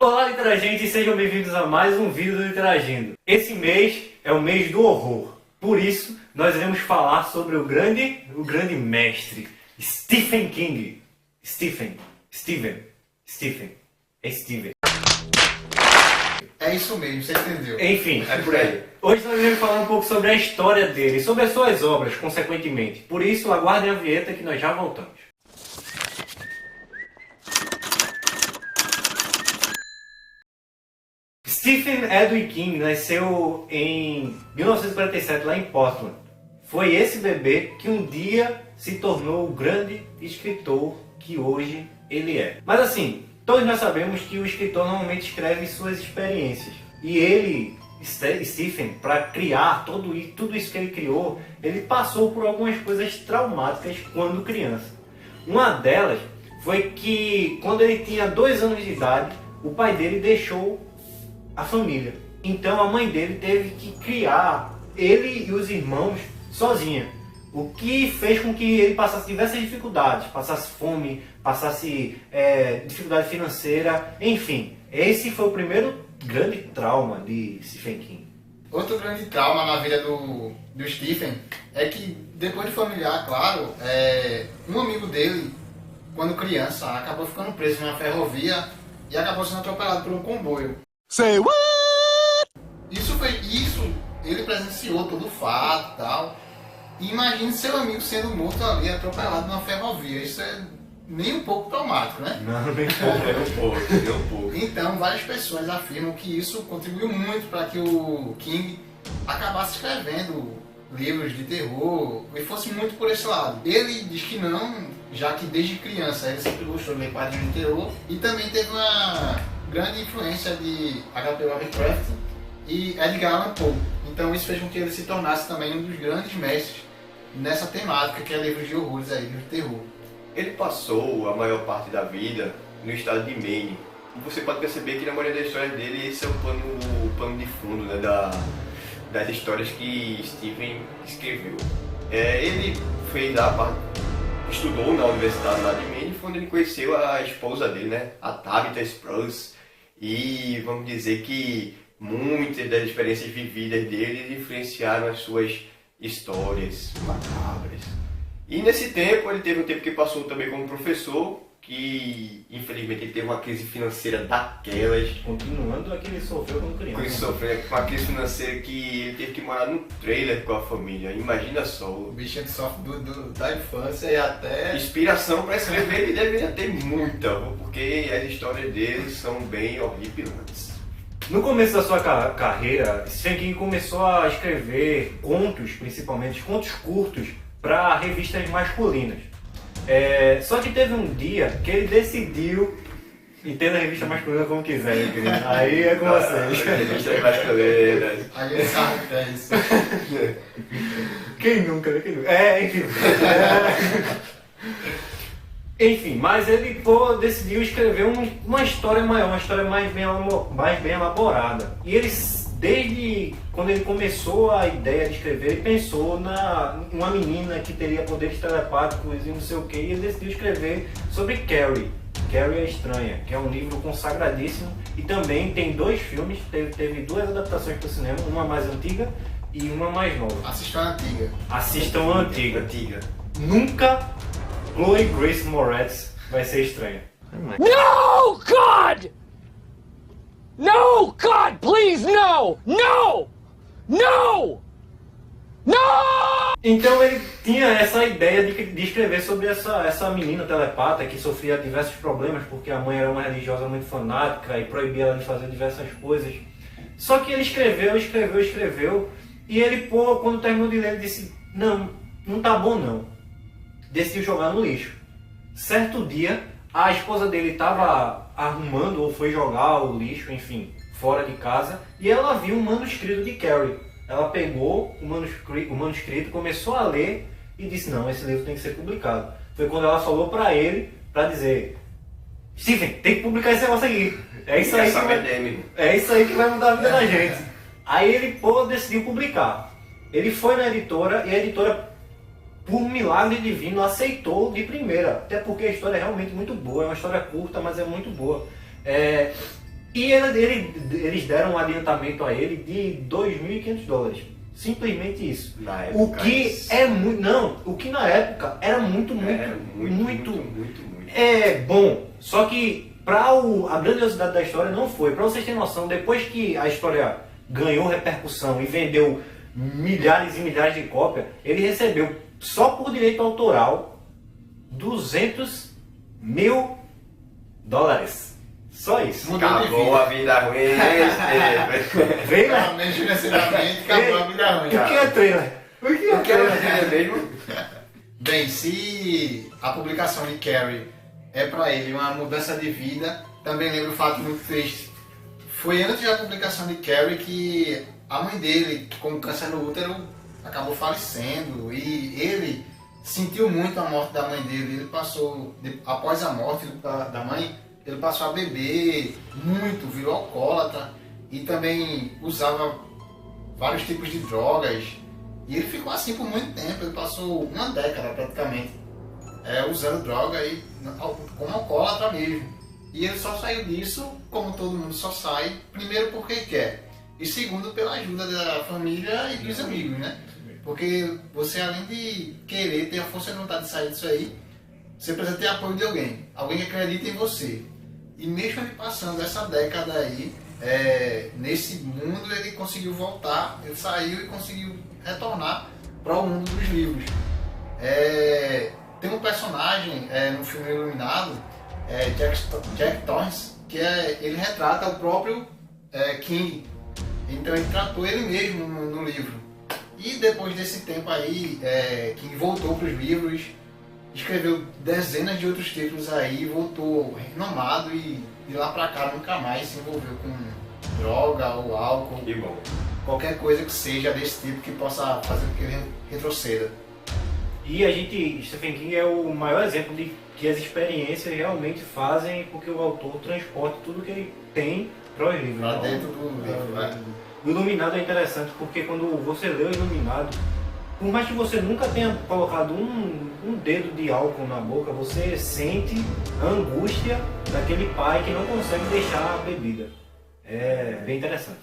Olá, Interagentes, sejam bem-vindos a mais um vídeo do Interagindo. Esse mês é o mês do horror. Por isso, nós iremos falar sobre o grande mestre, Stephen King. Steven. É isso mesmo, você entendeu. Enfim, É por aí. hoje nós iremos falar um pouco sobre a história dele, sobre as suas obras, consequentemente. Por isso, aguardem a vinheta que nós já voltamos. Stephen Edwin King nasceu em 1947 lá em Portland. Foi esse bebê que um dia se tornou o grande escritor que hoje ele é. Mas assim, todos nós sabemos que o escritor normalmente escreve suas experiências. E ele, Stephen, para criar tudo isso que ele criou, ele passou por algumas coisas traumáticas quando criança. Uma delas foi que quando ele tinha 2 anos de idade, o pai dele deixou a família. Então a mãe dele teve que criar ele e os irmãos sozinha. O que fez com que ele passasse diversas dificuldades, passasse fome, passasse dificuldade financeira, enfim. Esse foi o primeiro grande trauma de Stephen King. Outro grande trauma na vida do Stephen é que, depois de familiar, claro, um amigo dele, quando criança, acabou ficando preso numa ferrovia e acabou sendo atropelado por um comboio. Say what? Isso, ele presenciou todo o fato e tal. E imagine seu amigo sendo morto ali, atropelado numa ferrovia. Isso é nem um pouco traumático, né? Não, nem um pouco. Então, várias pessoas afirmam que isso contribuiu muito para que o King acabasse escrevendo livros de terror e fosse muito por esse lado. Ele diz que não, já que desde criança ele sempre gostou de ler quadrinhos de terror e também teve uma grande influência de H.P. Lovecraft e Edgar Allan Poe. Então isso fez com que ele se tornasse também um dos grandes mestres nessa temática que é livros de horrores, livros de terror. Ele passou a maior parte da vida no estado de Maine. E você pode perceber que na maioria das histórias dele esse é o pano de fundo, né, das histórias que Stephen escreveu. Ele fez estudou na universidade lá de Maine, foi onde ele conheceu a esposa dele, né, a Tabitha Sprose. E vamos dizer que muitas das experiências vividas dele influenciaram as suas histórias macabras. E nesse tempo, ele teve um tempo que passou também como professor, que infelizmente ele teve uma crise financeira daquelas. Continuando a que ele sofreu quando criança. Ele sofreu com uma crise financeira que ele teve que morar num trailer com a família. Imagina só. O bichinho que sofre da infância e até... Inspiração para escrever ele deveria ter muita, porque as histórias dele são bem horripilantes. No começo da sua carreira, Stephen King começou a escrever contos, principalmente contos curtos, para revistas masculinas. Só que teve um dia que ele decidiu, entenda a revista masculina como quiser, meu querido. Aí é com vocês. Revistas masculinas. Aí ele sabe que é isso. Quem nunca, né? Quem nunca? Enfim. Enfim, mas ele decidiu escrever uma história maior, uma história mais bem elaborada. E ele, desde quando ele começou a ideia de escrever, ele pensou uma menina que teria poderes telepáticos e não sei o que, e ele decidiu escrever sobre Carrie. Carrie a Estranha, que é um livro consagradíssimo e também tem 2 filmes, teve 2 adaptações para o cinema, uma mais antiga e uma mais nova. Assistam a antiga. Assistam a antiga. Nunca Chloe Grace Moretz vai ser estranha. No, God! No, God, please, no! No! No! No! Então ele tinha essa ideia de escrever sobre essa menina telepata que sofria diversos problemas porque a mãe era uma religiosa muito fanática e proibia ela de fazer diversas coisas. Só que ele escreveu e ele, quando terminou de ler, ele disse: não tá bom não. Decidiu jogar no lixo. Certo dia, a esposa dele estava arrumando ou foi jogar o lixo, enfim, fora de casa, e ela viu um manuscrito de Carrie. Ela pegou o manuscrito, começou a ler e disse: não, esse livro tem que ser publicado. Foi quando ela falou para ele, para dizer: Stephen, tem que publicar esse negócio aqui. É isso aí que vai mudar a vida da gente. Aí ele decidiu publicar. Ele foi na editora e a editora, por um milagre divino, aceitou de primeira. Até porque a história é realmente muito boa. É uma história curta, mas é muito boa. E eles deram um adiantamento a ele de $2.500. Simplesmente isso. Na O época, que isso. é muito. Não, o que na época era muito. É bom. Só que a grandiosidade da história não foi. Pra vocês terem noção, depois que a história ganhou repercussão e vendeu milhares e milhares de cópias, ele recebeu, só por direito autoral, $200 mil. Só isso. Mudou de Acabou vida. a vida ruim, Estevam. Veio, né? Realmente, financeiramente, acabou a vida ruim. O que é trailer? O que é Eu quero trailer? dizer mesmo. Bem, se a publicação de Carrie é para ele uma mudança de vida, também lembro um fato muito triste. Foi antes da publicação de Carrie que a mãe dele, com câncer no útero, acabou falecendo. E ele sentiu muito a morte da mãe dele. Ele passou, após a morte da mãe, ele passou a beber muito, virou alcoólatra e também usava vários tipos de drogas. E ele ficou assim por muito tempo, ele passou uma década praticamente usando droga e como alcoólatra mesmo. E ele só saiu disso, como todo mundo só sai, primeiro porque quer, e segundo pela ajuda da família e dos amigos, né? Porque você, além de querer ter a força de vontade de sair disso aí, você precisa ter apoio de alguém que acredita em você. E mesmo ele passando essa década aí, nesse mundo, ele conseguiu voltar, ele saiu e conseguiu retornar para o mundo dos livros. Tem um personagem no filme Iluminado, Jack Torrance, que ele retrata o próprio King. Então ele tratou ele mesmo no livro. E depois desse tempo aí, King voltou para os livros, escreveu dezenas de outros títulos aí, voltou renomado e de lá pra cá nunca mais se envolveu com droga ou álcool, Que bom. qualquer coisa que seja desse tipo que possa fazer com que ele retroceda. E Stephen King é o maior exemplo de que as experiências realmente fazem com que o autor transporte tudo que ele tem para os livros. Pra Então, dentro do livro, né? O Iluminado é interessante porque quando você lê o Iluminado, por mais que você nunca tenha colocado um dedo de álcool na boca, você sente a angústia daquele pai que não consegue deixar a bebida. É bem interessante.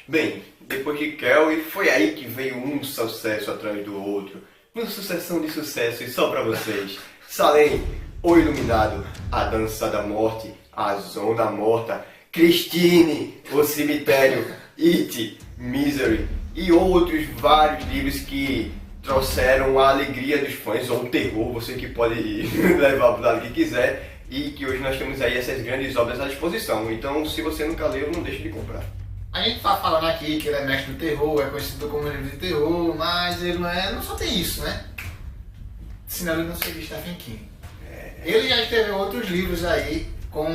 Bem, depois de Carrie, foi aí que veio um sucesso atrás do outro. Uma sucessão de sucessos só pra vocês. Salem, O Iluminado, A Dança da Morte, A Zona Morta, Christine, O Cemitério, It, Misery e outros vários livros que trouxeram a alegria dos fãs, ou o terror, você que pode levar para o lado que quiser, e que hoje nós temos aí essas grandes obras à disposição. Então, se você nunca leu, não deixe de comprar. A gente tá falando aqui que ele é mestre do terror, é conhecido como livro de terror, mas ele não só tem isso, né? Senão ele não seria Stephen King. Ele já escreveu outros livros aí com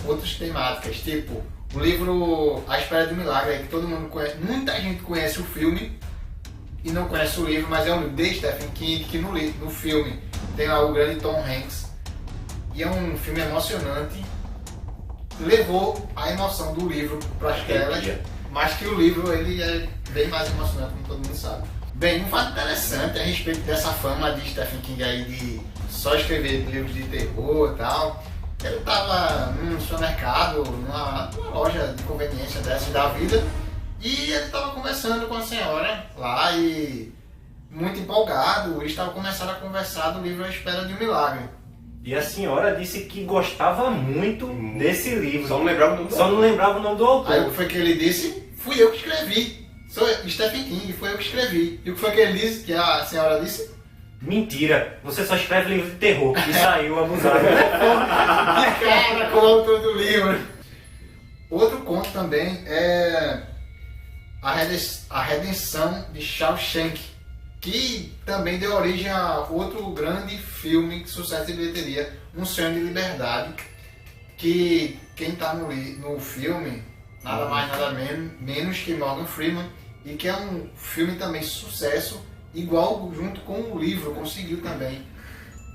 outras temáticas, tipo o livro A Espera de um Milagre, que todo mundo conhece, muita gente conhece o filme e não conhece o livro, mas é um livro de Stephen King, que no filme tem lá o grande Tom Hanks, e é um filme emocionante, levou a emoção do livro para as telas, mas que o livro ele é bem mais emocionante, como todo mundo sabe. Bem, um fato interessante a respeito dessa fama de Stephen King aí de só escrever livros de terror e tal. Ele estava num supermercado, numa loja de conveniência dessas da vida, e ele estava conversando com a senhora lá e muito empolgado, eles estavam começando a conversar do livro A Espera de um Milagre. E a senhora disse que gostava muito desse livro. Só não lembrava o nome do Só não lembrava o nome do autor. Aí o que foi que ele disse? Fui eu que escrevi. Sou Stephen King, foi eu que escrevi. E o que foi que ele disse? Que a senhora disse? Mentira, você só escreve livro de terror. E saiu abusado. Cara, como autor do livro. Outro conto também é A Redenção de Shawshank, que também deu origem a outro grande filme de sucesso de bilheteria, Um Sonho de Liberdade, que quem está no filme, nada mais nada menos que Morgan Freeman, e que é um filme também sucesso, igual junto com o livro, conseguiu também.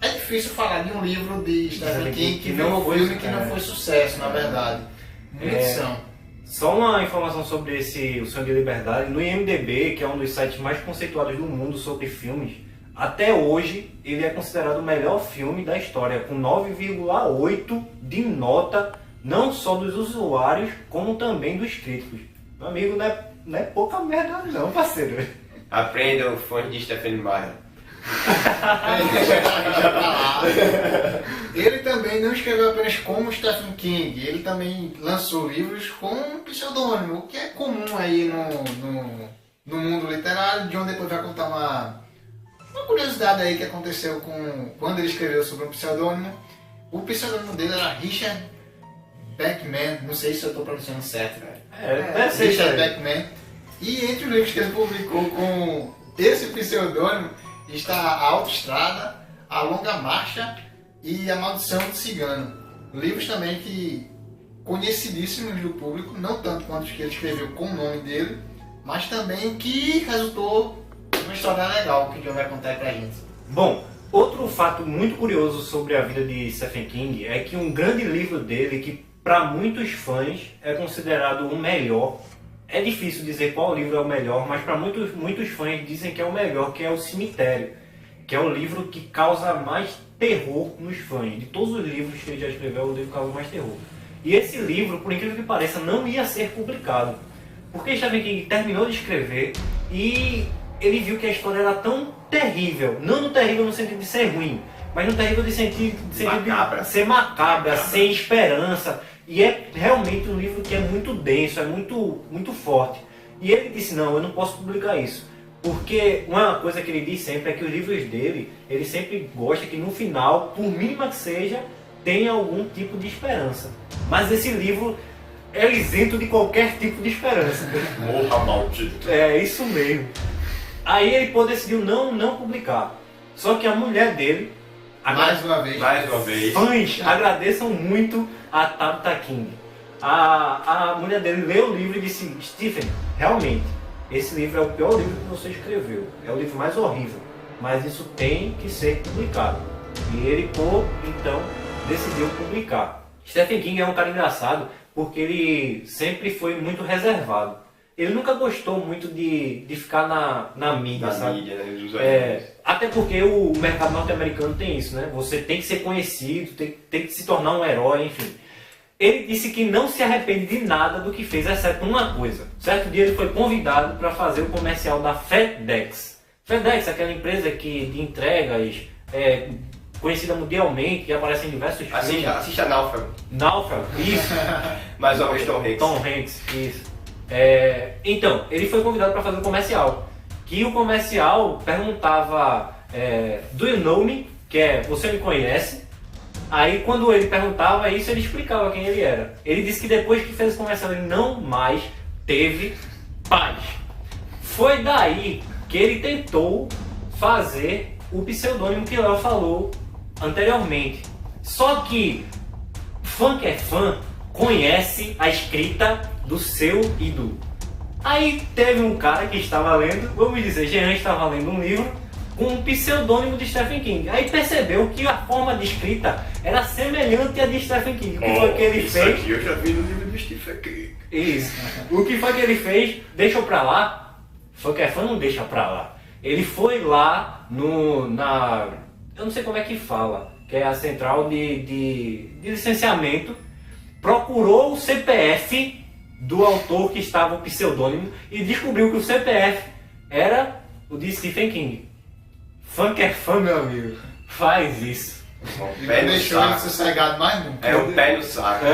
É difícil falar de um livro de Stephen King que não foi filme que não foi sucesso, na verdade. Muitos são. Só uma informação sobre O Sonho de Liberdade. No IMDb, que é um dos sites mais conceituados do mundo sobre filmes, até hoje ele é considerado o melhor filme da história, com 9,8 de nota não só dos usuários, como também dos críticos. Meu amigo, não é pouca merda não, parceiro. Aprendam, fãs de Stephen Meyer. Ele também não escreveu apenas como Stephen King, ele também lançou livros com um pseudônimo, o que é comum aí no mundo literário. John depois vai contar uma curiosidade aí que aconteceu quando ele escreveu sobre um pseudônimo. O pseudônimo dele era Richard Beckman, não sei se eu estou pronunciando certo, velho. Deve ser Richard isso aí. Beckman. E entre os livros que ele publicou com esse pseudônimo está A Autoestrada, A Longa Marcha e A Maldição do Cigano. Livros também que conhecidíssimos do público, não tanto quanto os que ele escreveu com o nome dele, mas também que resultou uma história legal que o John vai contar aí pra gente. Bom, outro fato muito curioso sobre a vida de Stephen King é que um grande livro dele, que para muitos fãs é considerado o melhor, é difícil dizer qual livro é o melhor, mas para muitos fãs dizem que é o melhor, que é O Cemitério, que é o livro que causa mais terror nos fãs. De todos os livros que ele já escreveu, o livro que causa mais terror. E esse livro, por incrível que pareça, não ia ser publicado, porque Stephen King terminou de escrever e ele viu que a história era tão terrível, não no terrível no sentido de ser ruim, mas no terrível de Macabra. ser macabra, sem esperança. E é realmente um livro que é muito denso, é muito forte. E ele disse, não, eu não posso publicar isso. Porque uma coisa que ele diz sempre é que os livros dele, ele sempre gosta que no final, por mínima que seja, tenha algum tipo de esperança. Mas esse livro é isento de qualquer tipo de esperança. Morra maldito. É, isso mesmo. Aí ele decidiu não publicar. Só que a mulher dele... Mais uma vez. Fãs agradeçam muito a Tabitha King. A mulher dele leu o livro e disse, Stephen, realmente, esse livro é o pior livro que você escreveu. É o livro mais horrível. Mas isso tem que ser publicado. E ele, então, decidiu publicar. Stephen King é um cara engraçado porque ele sempre foi muito reservado. Ele nunca gostou muito de ficar na mídia, sabe? Mídia, né? Até porque o mercado norte-americano tem isso, né? Você tem que ser conhecido, tem que se tornar um herói, enfim. Ele disse que não se arrepende de nada do que fez, exceto uma coisa. Certo dia ele foi convidado para fazer o comercial da FedEx. FedEx é aquela empresa de entregas, conhecida mundialmente, que aparece em diversos filmes. Assista Náufrago. Náufrago, isso. Mais uma vez Tom Hanks. Tom Hanks, isso. Então, ele foi convidado para fazer um comercial. Que o comercial perguntava, do you know me? Que é, você me conhece? Aí quando ele perguntava isso, ele explicava quem ele era. Ele disse que depois que fez o comercial, ele não mais teve paz. Foi daí que ele tentou fazer o pseudônimo que o Léo falou anteriormente. Só que fã que é fã conhece a escrita do seu ídolo. Aí teve um cara que estava lendo, vamos dizer, Jean estava lendo um livro com um pseudônimo de Stephen King. Aí percebeu que a forma de escrita era semelhante à de Stephen King. O que foi que ele isso fez? Aqui eu já vi no livro do Stephen King. Isso. O que foi que ele fez? Deixou pra lá. Fã que é fã não deixa pra lá. Ele foi lá eu não sei como é que fala, que é a central de licenciamento, procurou o CPF do autor que estava o pseudônimo e descobriu que o CPF era o de Stephen King. Fã que é fã, meu amigo, faz isso. E não deixou ele sossegado mais nunca. É o pé no saco.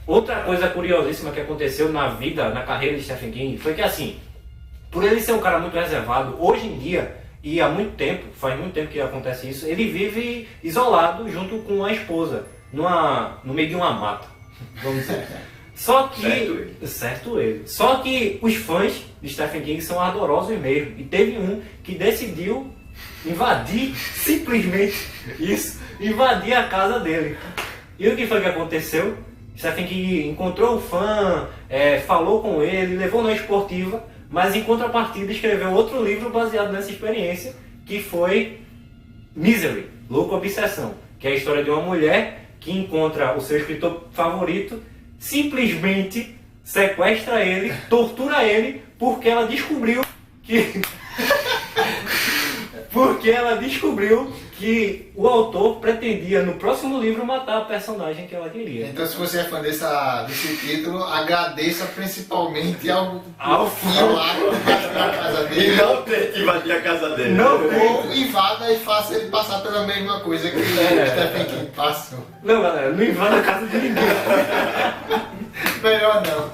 Outra coisa curiosíssima que aconteceu na carreira de Stephen King foi que, assim, por ele ser um cara muito reservado, hoje em dia, e há muito tempo, faz muito tempo que acontece isso, ele vive isolado junto com a esposa, no meio de uma mata, vamos dizer. Só que... Certo ele. Só que os fãs de Stephen King são ardorosos mesmo. E teve um que decidiu invadir, simplesmente isso, invadir a casa dele. E o que foi que aconteceu? Stephen King encontrou o fã, falou com ele, levou na esportiva, mas em contrapartida escreveu outro livro baseado nessa experiência, que foi Misery, Louco Obsessão, que é a história de uma mulher que encontra o seu escritor favorito, simplesmente sequestra ele, tortura ele, porque ela descobriu que que o autor pretendia no próximo livro matar a personagem que ela queria. Então, se você é fã desse título, agradeça principalmente ao fio lá na casa E dele. não ter que invadir a casa dele. Não Ou invada e faça ele passar pela mesma coisa que o Stephen King passou. Não, galera, não invada a casa de ninguém. Melhor não.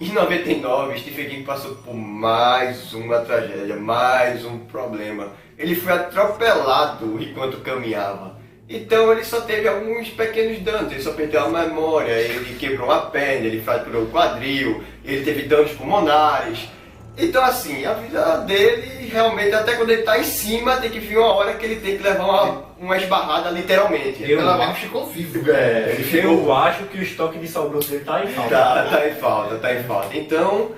Em 99, Stephen King passou por mais uma tragédia, mais um problema. Ele foi atropelado enquanto caminhava. Então ele só teve alguns pequenos danos, ele só perdeu a memória, ele quebrou uma perna, ele fraturou o quadril, ele teve danos pulmonares. Então assim, a vida dele realmente, até quando ele tá em cima, tem que vir uma hora que ele tem que levar uma esbarrada literalmente. Eu Pelo não. menos ficou vivo. Ele ficou... Eu acho que o estoque de sal grosso dele tá em falta. Tá em falta. Então,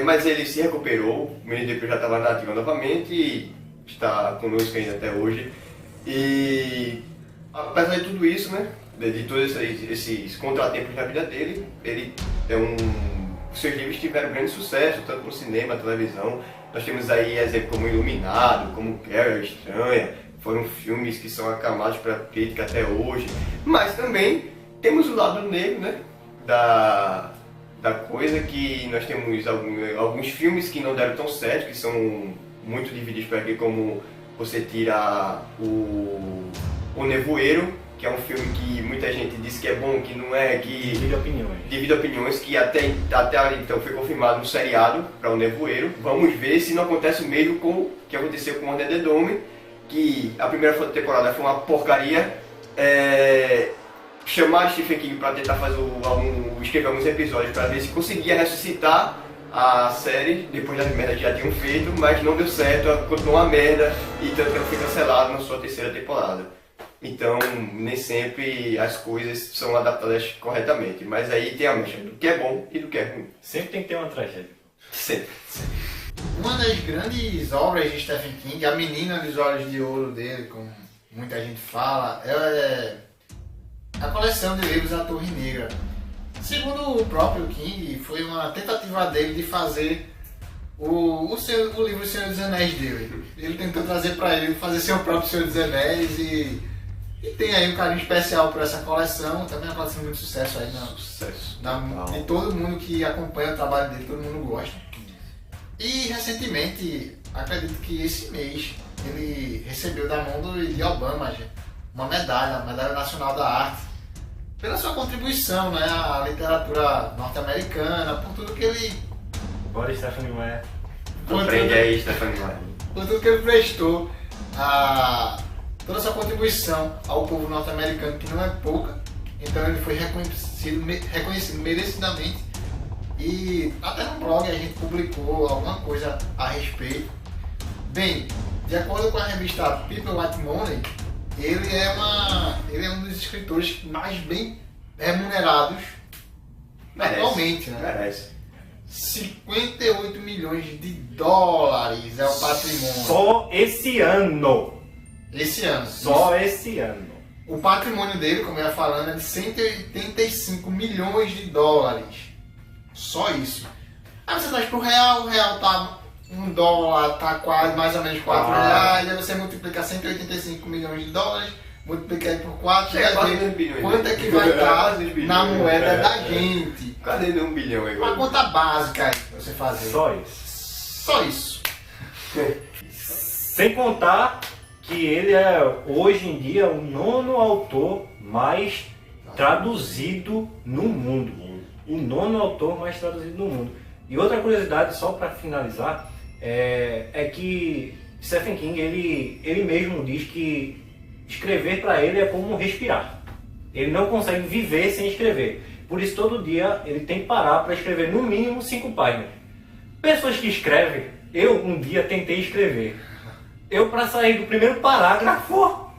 mas ele se recuperou, o menino depois já estava na ativa novamente e está conosco ainda até hoje. E apesar de tudo isso, né, de todos esses contratempos na vida dele, ele seus livros tiveram grande sucesso, tanto no cinema, na televisão. Nós temos aí exemplos como Iluminado, como Carrie Estranha, foram filmes que são aclamados pela crítica até hoje. Mas também temos o lado negro, né, da coisa, que nós temos alguns filmes que não deram tão certo, que são muito divididos por aqui, como você tira o Nevoeiro, que é um filme que muita gente diz que é bom, que não é, que divide opiniões, que até então foi confirmado no seriado para o Nevoeiro. Vamos ver se não acontece o mesmo com o que aconteceu com o Under the Dome, que a primeira temporada foi uma porcaria. Chamar Stephen King para tentar escrever alguns episódios para ver se conseguia ressuscitar a série depois das merdas que já tinham feito, mas não deu certo, continuou uma merda, e tanto que ela foi cancelada na sua terceira temporada. Então, nem sempre as coisas são adaptadas corretamente, mas aí tem a mecha do que é bom e do que é ruim. Sempre tem que ter uma tragédia. Sempre. Uma das grandes obras de Stephen King, A Menina dos Olhos de Ouro dele, como muita gente fala, é a coleção de livros A Torre Negra. Segundo o próprio King, foi uma tentativa dele de fazer o livro Senhor dos Anéis dele. Ele tentou trazer para ele fazer seu próprio Senhor dos Anéis e tem aí um carinho especial por essa coleção. Também é uma coleção de muito sucesso aí de todo mundo que acompanha o trabalho dele, todo mundo gosta. E recentemente, acredito que esse mês, ele recebeu da mão de Obama uma medalha, a Medalha Nacional da Arte, pela sua contribuição, né, à literatura norte-americana, por tudo que ele... Bora, Stephanie Meyer. Aprende aí, Stephanie Meyer. Por tudo que ele prestou, toda a sua contribuição ao povo norte-americano, que não é pouca. Então ele foi reconhecido merecidamente. E até no blog a gente publicou alguma coisa a respeito. Bem, de acordo com a revista People Like Money, ele é um dos escritores mais bem remunerados atualmente, né? Merece. 58 milhões de dólares é o patrimônio. Só esse ano. Esse ano. Só esse ano. O patrimônio dele, como eu ia falando, é de 185 milhões de dólares. Só isso. Aí você traz pro real, o real tá... $1 tá quase mais ou menos 4 reais, aí você multiplica 185 milhões de dólares, multiplica aí por 4, Chega vai ver bilhões, quanto é que vai estar na moeda da gente. Cadê de 1 bilhão aí? Uma conta básica aí pra você fazer. Só isso. Só isso. Sem contar que ele é, hoje em dia, o 9º autor mais traduzido no mundo. O 9º autor mais traduzido no mundo. E outra curiosidade, só para finalizar, é que Stephen King, ele mesmo diz que escrever para ele é como respirar. Ele não consegue viver sem escrever. Por isso, todo dia, ele tem que parar para escrever no mínimo 5 páginas. Pessoas que escrevem, eu um dia tentei escrever. Eu, para sair do primeiro parágrafo,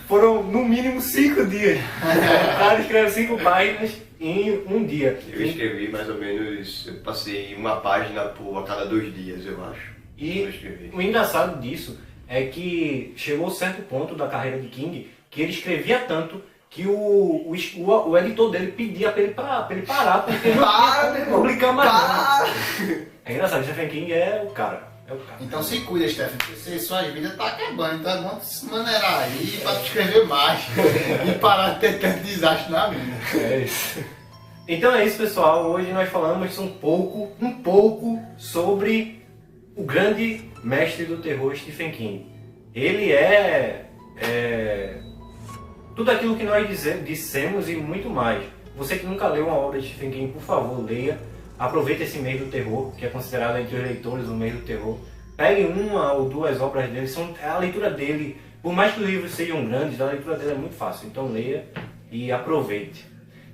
foram no mínimo 5 dias. O cara escreve 5 páginas em um dia. Eu escrevi mais ou menos, eu passei uma página a cada 2 dias, eu acho. E o engraçado disso é que chegou um certo ponto da carreira de King que ele escrevia tanto que o editor dele pedia para ele parar, porque não ia publicar mais nada. É engraçado, Stephen King é o cara. É o cara. Então se cuida, Stephen, porque sua vida tá acabando, então é bom se maneirar aí pra te escrever mais e parar de ter tanto desastre na vida. É isso. Então é isso, pessoal. Hoje nós falamos um pouco sobre o grande mestre do terror, Stephen King. Ele é tudo aquilo que nós dissemos e muito mais. Você que nunca leu uma obra de Stephen King, por favor, leia. Aproveite esse mês do terror, que é considerado entre os leitores o mês do terror. Pegue uma ou duas obras dele. A leitura dele, por mais que os livros sejam grandes, a leitura dele é muito fácil. Então leia e aproveite.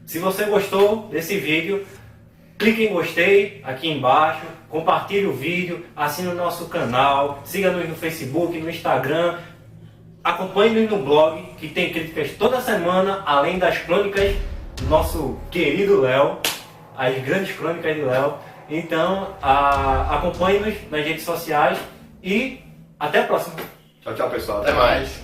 Se você gostou desse vídeo, clique em gostei aqui embaixo, compartilhe o vídeo, assine o nosso canal, siga-nos no Facebook, no Instagram, acompanhe-nos no blog, que tem críticas toda semana, além das crônicas do nosso querido Léo, as grandes crônicas de Léo. Então, acompanhe-nos nas redes sociais e até a próxima. Tchau, tchau, pessoal. Até mais.